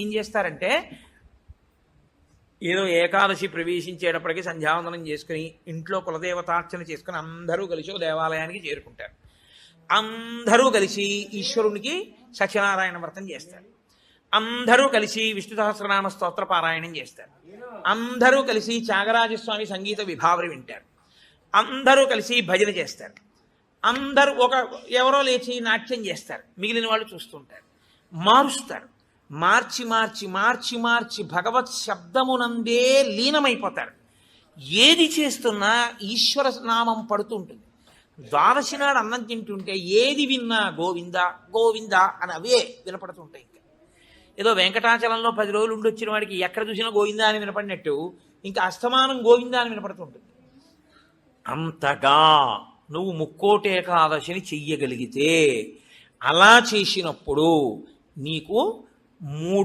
ఏం చేస్తారంటే ఏదో ఏకాదశి ప్రవేశించేటప్పటికి సంధ్యావందనం చేసుకుని ఇంట్లో కులదేవతార్చన చేసుకుని అందరూ కలిసి ఒక దేవాలయానికి చేరుకుంటారు. అందరూ కలిసి ఈశ్వరునికి సత్యనారాయణ వ్రతం చేస్తారు. అందరూ కలిసి విష్ణు సహస్రనామ స్తోత్ర పారాయణం చేస్తారు. అందరూ కలిసి త్యాగరాజస్వామి సంగీత విభావరి వింటారు. అందరూ కలిసి భజన చేస్తారు. అందరూ ఎవరో లేచి నాట్యం చేస్తారు. మిగిలిన వాళ్ళు చూస్తుంటారు. మారుస్తారు. మార్చి మార్చి మార్చి మార్చి భగవత్ శబ్దమునందే లీనమైపోతారు. ఏది చేస్తున్నా ఈశ్వర నామం పడుతుంటుంది. ద్వాదశి నాడు అన్నం తింటుంటే ఏది విన్నా గోవింద గోవింద అని అవే వినపడుతుంటాయి. ఇంకా ఏదో వెంకటాచలంలో 10 రోజులు ఉండొచ్చిన వాడికి ఎక్కడ చూసినా గోవింద అని వినపడినట్టు ఇంకా అస్తమానం గోవింద అని వినపడుతుంటుంది. అంతగా నువ్వు ముక్కోటి ఏకాదశిని చెయ్యగలిగితే, అలా చేసినప్పుడు నీకు 3